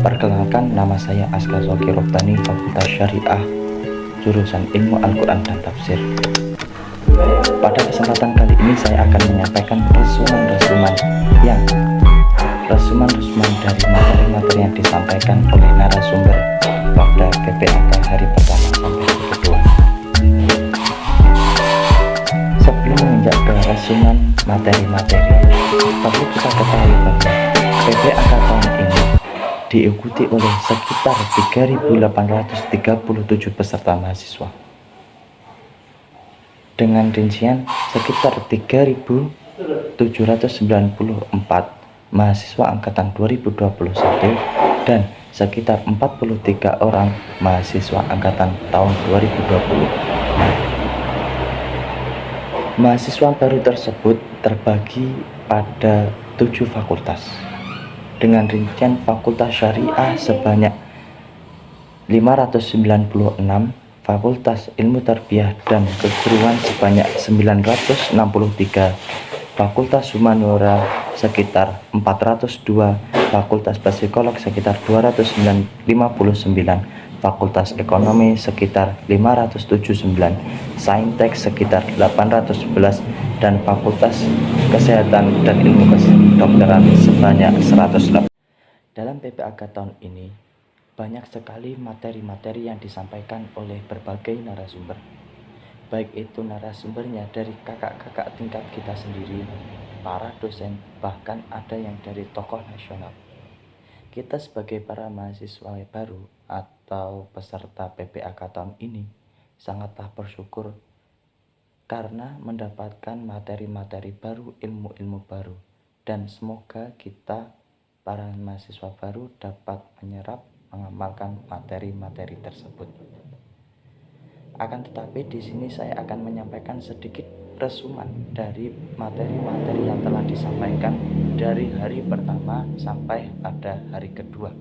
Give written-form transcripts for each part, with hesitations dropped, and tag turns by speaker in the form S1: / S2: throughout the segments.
S1: Perkenalkan, nama saya Askar Zoki Roktani, Fakultas Syariah, jurusan Ilmu Al-Quran dan Tafsir. Pada kesempatan kali ini saya akan menyampaikan resuman-resuman dari materi-materi yang disampaikan oleh narasumber pada PPAK hari pertama sampai hari kedua. Sebelum menginjak ke resuman materi-materi, perlu kita ketahui bahwa PPAK tahun ini diikuti oleh sekitar 3.837 peserta mahasiswa, dengan rincian sekitar 3.794 mahasiswa angkatan 2021 dan sekitar 43 orang mahasiswa angkatan tahun 2020. Mahasiswa baru tersebut terbagi pada 7 fakultas, dengan rincian Fakultas Syariah sebanyak 596, Fakultas Ilmu Tarbiyah dan Keguruan sebanyak 963, Fakultas Humaniora sekitar 402, Fakultas Psikolog sekitar 259, Fakultas Ekonomi sekitar 579, Saintek sekitar 811, dan Fakultas Kesehatan dan Ilmu Kedokteran sebanyak 108. Dalam PPAK tahun ini, banyak sekali materi-materi yang disampaikan oleh berbagai narasumber, baik itu narasumbernya dari kakak-kakak tingkat kita sendiri, para dosen, bahkan ada yang dari tokoh nasional. Kita sebagai para mahasiswa baru atau peserta PPAK tahun ini sangatlah bersyukur karena mendapatkan materi-materi baru, ilmu-ilmu baru, dan semoga kita para mahasiswa baru dapat menyerap, mengamalkan materi-materi tersebut. Akan tetapi di sini saya akan menyampaikan sedikit resuman dari materi-materi yang telah disampaikan dari hari pertama sampai pada hari kedua.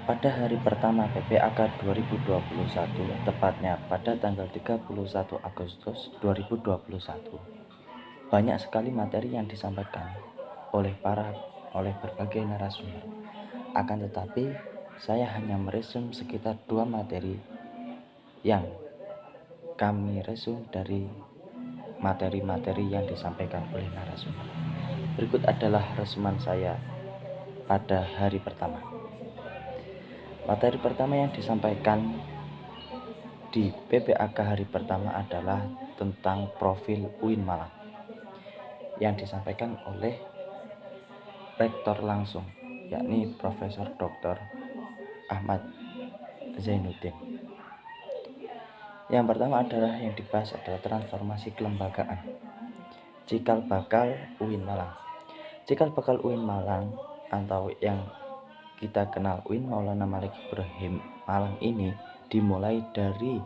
S1: Pada hari pertama PPAK 2021, tepatnya pada tanggal 31 Agustus 2021, banyak sekali materi yang disampaikan oleh berbagai narasumber. Akan tetapi saya hanya meresum sekitar 2 materi yang kami resum dari materi-materi yang disampaikan oleh narasumber. Berikut adalah resuman saya pada hari pertama. Materi pertama yang disampaikan di PPAK hari pertama adalah tentang profil UIN Malang, yang disampaikan oleh rektor langsung, yakni Profesor Dr. Ahmad Zainuddin. Yang pertama adalah yang dibahas adalah transformasi kelembagaan, cikal bakal UIN Malang. Cikal bakal UIN Malang atau yang kita kenal UIN Maulana Malik Ibrahim Malang ini dimulai dari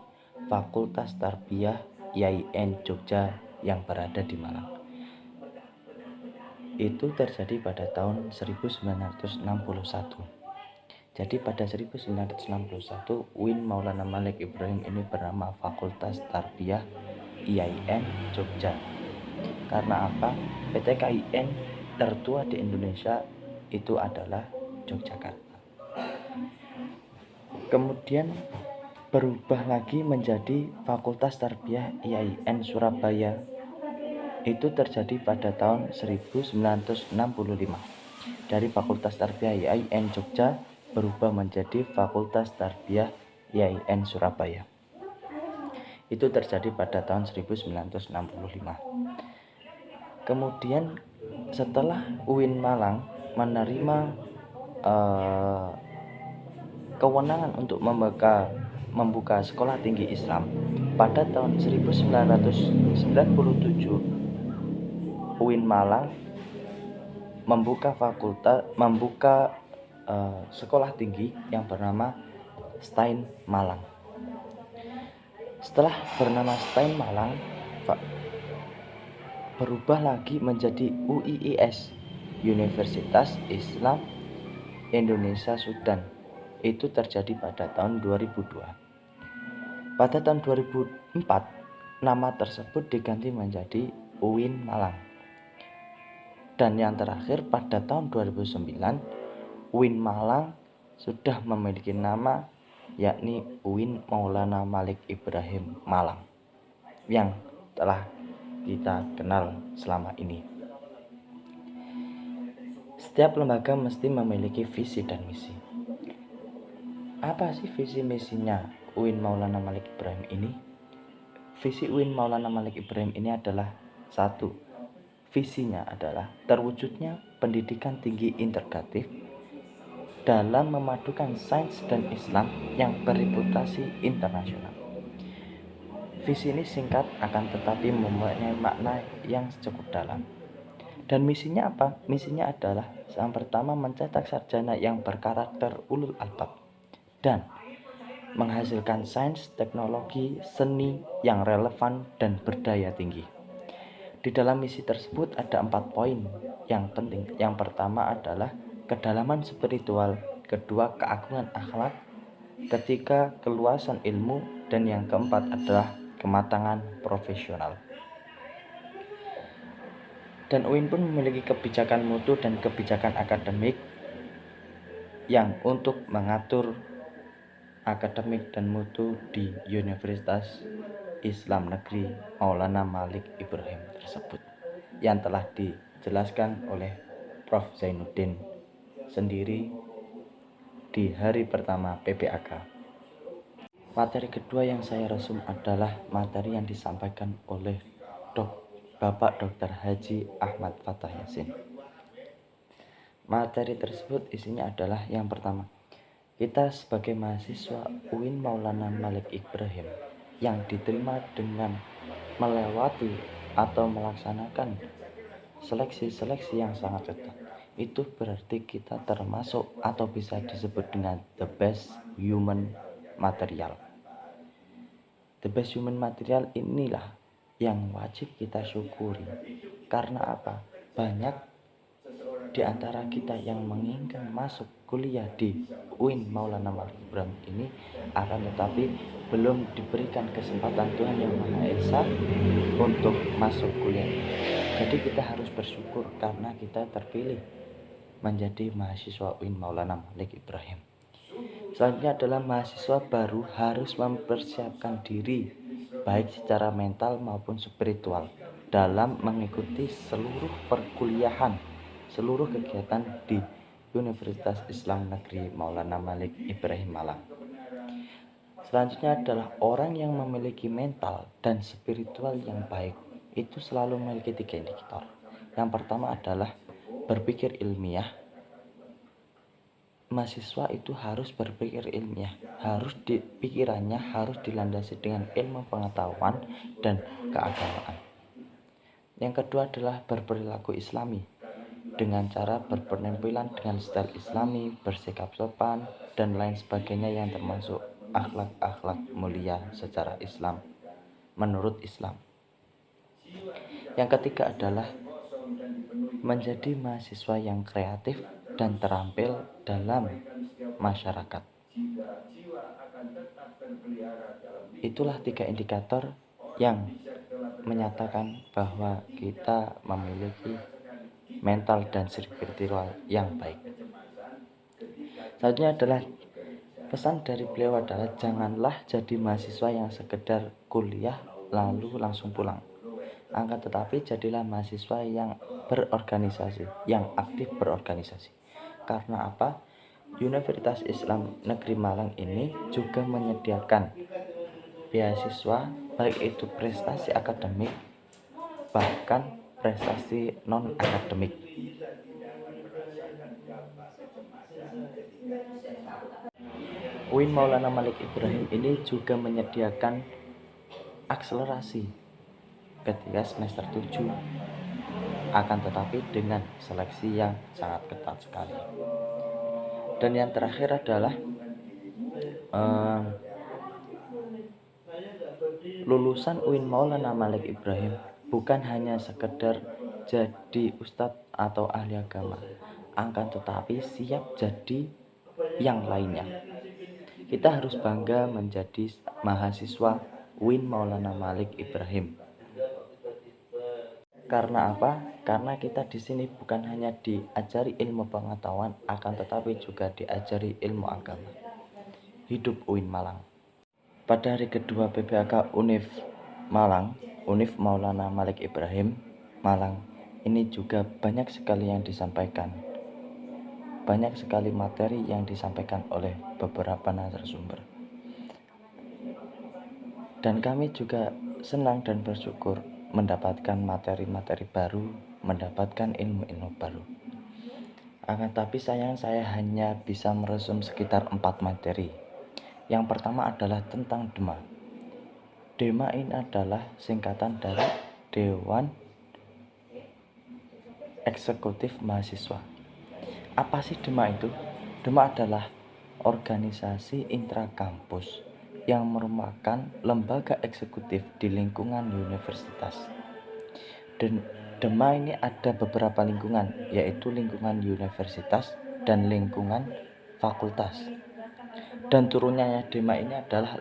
S1: Fakultas Tarbiyah IAIN Jogja yang berada di Malang. Itu terjadi pada tahun 1961. Jadi pada 1961 UIN Maulana Malik Ibrahim ini bernama Fakultas Tarbiyah IAIN Jogja. Karena apa? PT KIN tertua di Indonesia itu adalah Yogyakarta. Kemudian berubah lagi menjadi Fakultas Tarbiyah IAIN Surabaya. Itu terjadi pada tahun 1965. Dari Fakultas Tarbiyah IAIN Jogja berubah menjadi Fakultas Tarbiyah IAIN Surabaya. Itu terjadi pada tahun 1965. Kemudian setelah UIN Malang menerima kewenangan untuk membuka sekolah tinggi Islam pada tahun 1997, UIN Malang membuka sekolah tinggi yang bernama STAIN Malang. Setelah bernama STAIN Malang, berubah lagi menjadi UIIS, Universitas Islam Indonesia Sudan. Itu terjadi pada tahun 2002. Pada tahun 2004, nama tersebut diganti menjadi UIN Malang. Dan yang terakhir, pada tahun 2009 UIN Malang sudah memiliki nama, yakni UIN Maulana Malik Ibrahim Malang, yang telah kita kenal selama ini. Setiap lembaga mesti memiliki visi dan misi. Apa sih visi misinya UIN Maulana Malik Ibrahim ini? Visi UIN Maulana Malik Ibrahim ini adalah satu, visinya adalah terwujudnya pendidikan tinggi integratif dalam memadukan sains dan Islam yang bereputasi internasional. Visi ini singkat akan tetapi mempunyai makna yang cukup dalam. Dan misinya apa? Misinya adalah yang pertama, mencetak sarjana yang berkarakter ulul albab dan menghasilkan sains, teknologi, seni yang relevan dan berdaya tinggi. Di dalam misi tersebut ada 4 poin yang penting. Yang pertama adalah kedalaman spiritual, kedua keagungan akhlak, ketiga keluasan ilmu, dan yang keempat adalah kematangan profesional. Dan UIN pun memiliki kebijakan mutu dan kebijakan akademik yang untuk mengatur akademik dan mutu di Universitas Islam Negeri Maulana Malik Ibrahim tersebut, yang telah dijelaskan oleh Prof. Zainuddin sendiri di hari pertama PPAK. Materi kedua yang saya resum adalah materi yang disampaikan oleh Bapak Dr. Haji Ahmad Fathah Yasin. Materi tersebut isinya adalah yang pertama, kita sebagai mahasiswa UIN Maulana Malik Ibrahim yang diterima dengan melewati atau melaksanakan seleksi-seleksi yang sangat ketat, itu berarti kita termasuk atau bisa disebut dengan the best human material. The best human material inilah yang wajib kita syukuri. Karena apa? Banyak di antara kita yang menginginkan masuk kuliah di UIN Maulana Malik Ibrahim ini, akan tetapi belum diberikan kesempatan Tuhan Yang Maha Esa untuk masuk kuliah. Jadi kita harus bersyukur karena kita terpilih menjadi mahasiswa UIN Maulana Malik Ibrahim. Selanjutnya adalah mahasiswa baru harus mempersiapkan diri baik secara mental maupun spiritual dalam mengikuti seluruh perkuliahan, seluruh kegiatan di Universitas Islam Negeri Maulana Malik Ibrahim Malang. Selanjutnya adalah orang yang memiliki mental dan spiritual yang baik itu selalu memiliki 3 indikator. Yang pertama adalah berpikir ilmiah. Mahasiswa itu harus berpikir ilmiah, pikirannya harus dilandasi dengan ilmu pengetahuan dan keagamaan. Yang kedua adalah berperilaku islami, dengan cara berpenampilan dengan style islami, bersikap sopan, dan lain sebagainya yang termasuk akhlak-akhlak mulia secara Islam, menurut Islam. Yang ketiga adalah menjadi mahasiswa yang kreatif dan terampil dalam masyarakat. Itulah 3 indikator yang menyatakan bahwa kita memiliki mental dan spiritual yang baik. Selanjutnya adalah pesan dari beliau adalah janganlah jadi mahasiswa yang sekedar kuliah lalu langsung pulang. Akan tetapi jadilah mahasiswa yang berorganisasi, yang aktif berorganisasi. Karena apa? Universitas Islam Negeri Malang ini juga menyediakan beasiswa baik itu prestasi akademik bahkan prestasi non akademik. UIN Maulana Malik Ibrahim ini juga menyediakan akselerasi ketika semester 7, akan tetapi dengan seleksi yang sangat ketat sekali. Dan yang terakhir adalah lulusan UIN Maulana Malik Ibrahim bukan hanya sekedar jadi ustadz atau ahli agama, akan tetapi siap jadi yang lainnya. Kita harus bangga menjadi mahasiswa UIN Maulana Malik Ibrahim. Karena apa? Karena kita di sini bukan hanya diajari ilmu pengetahuan, akan tetapi juga diajari ilmu agama. Hidup UIN Malang. Pada hari kedua PBAK Univ Malang, Univ Maulana Malik Ibrahim, Malang, ini juga banyak sekali yang disampaikan. Banyak sekali materi yang disampaikan oleh beberapa narasumber. Dan kami juga senang dan bersyukur mendapatkan materi-materi baru, mendapatkan ilmu-ilmu baru. Akan tapi sayang saya hanya bisa meresum sekitar 4 materi. Yang pertama adalah tentang DEMA. DEMA ini adalah singkatan dari Dewan Eksekutif Mahasiswa. Apa sih DEMA itu? DEMA adalah organisasi intrakampus yang merupakan lembaga eksekutif di lingkungan universitas. Dan DEMA ini ada beberapa lingkungan, yaitu lingkungan universitas dan lingkungan fakultas. Dan turunannya DEMA ini adalah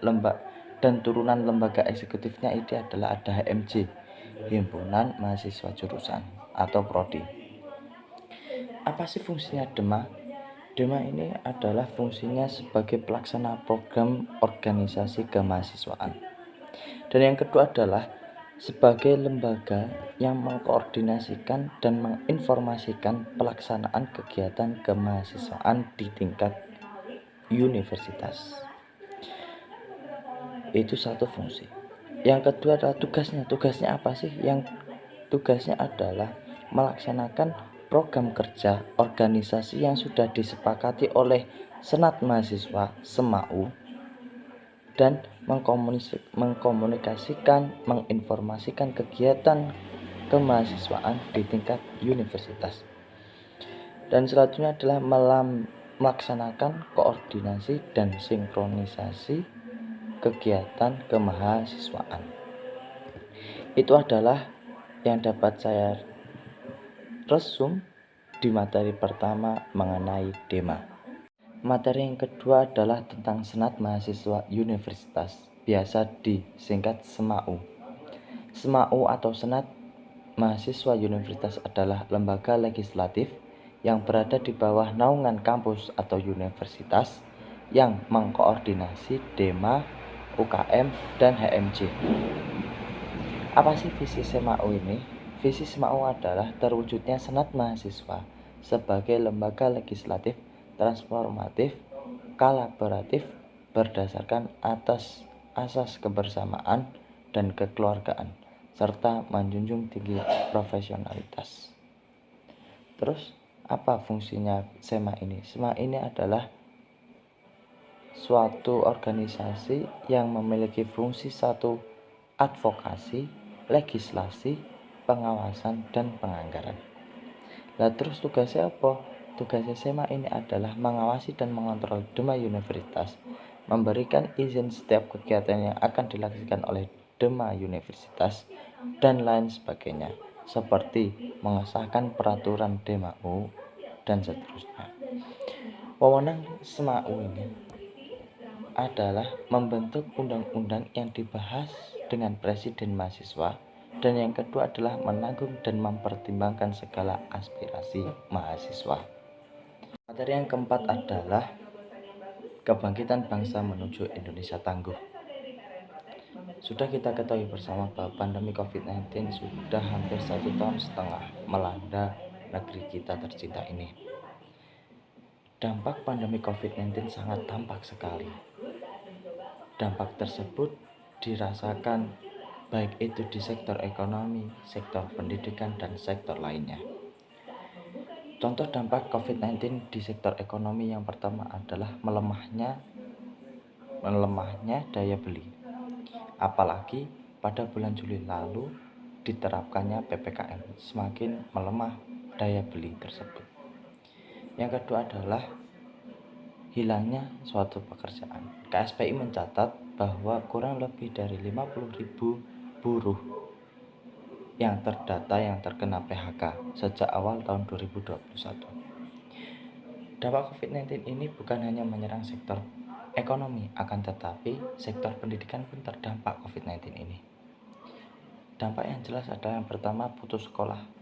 S1: turunan lembaga eksekutifnya itu adalah ada HMJ, Himpunan Mahasiswa Jurusan atau Prodi. Apa sih fungsinya DEMA? DEMA ini adalah fungsinya sebagai pelaksana program organisasi kemahasiswaan. Dan yang kedua adalah sebagai lembaga yang mengkoordinasikan dan menginformasikan pelaksanaan kegiatan kemahasiswaan di tingkat universitas. Itu satu fungsi. Yang kedua adalah tugasnya. Tugasnya apa sih? Yang tugasnya adalah melaksanakan program kerja organisasi yang sudah disepakati oleh Senat Mahasiswa SEMAU dan mengkomunikasikan, menginformasikan kegiatan kemahasiswaan di tingkat universitas. Dan selanjutnya adalah melaksanakan koordinasi dan sinkronisasi kegiatan kemahasiswaan. Itu adalah yang dapat saya resum di materi pertama mengenai DEMA. Materi yang kedua adalah tentang Senat Mahasiswa Universitas, biasa disingkat SEMAU. SEMAU atau Senat Mahasiswa Universitas adalah lembaga legislatif yang berada di bawah naungan kampus atau universitas yang mengkoordinasi DEMA, UKM, dan HMJ. Apa sih visi SEMAU ini? Visi SEMAU adalah terwujudnya Senat Mahasiswa sebagai lembaga legislatif transformatif, kolaboratif, berdasarkan atas asas kebersamaan dan kekeluargaan, serta menjunjung tinggi profesionalitas. Terus, apa fungsinya SEMA ini? SEMA ini adalah suatu organisasi yang memiliki fungsi satu, advokasi, legislasi, pengawasan, dan penganggaran. Nah, terus tugasnya apa? Tugas SMA ini adalah mengawasi dan mengontrol DEMA Universitas, memberikan izin setiap kegiatan yang akan dilakukan oleh DEMA Universitas, dan lain sebagainya, seperti mengesahkan peraturan DEMAU, dan seterusnya. Wewenang SEMAU ini adalah membentuk undang-undang yang dibahas dengan presiden mahasiswa, dan yang kedua adalah menanggung dan mempertimbangkan segala aspirasi mahasiswa. Materi yang keempat adalah kebangkitan bangsa menuju Indonesia tangguh. Sudah kita ketahui bersama bahwa pandemi COVID-19 sudah hampir 1,5 tahun melanda negeri kita tercinta ini. Dampak pandemi COVID-19 sangat tampak sekali. Dampak tersebut dirasakan baik itu di sektor ekonomi, sektor pendidikan, dan sektor lainnya. Contoh dampak COVID-19 di sektor ekonomi yang pertama adalah melemahnya daya beli. Apalagi pada bulan Juli lalu diterapkannya PPKM, semakin melemah daya beli tersebut. Yang kedua adalah hilangnya suatu pekerjaan. KSPI mencatat bahwa kurang lebih dari 50.000 buruh yang terdata yang terkena PHK sejak awal tahun 2021. Dampak COVID-19 ini bukan hanya menyerang sektor ekonomi, akan tetapi sektor pendidikan pun terdampak COVID-19 ini. Dampak yang jelas ada yang pertama putus sekolah.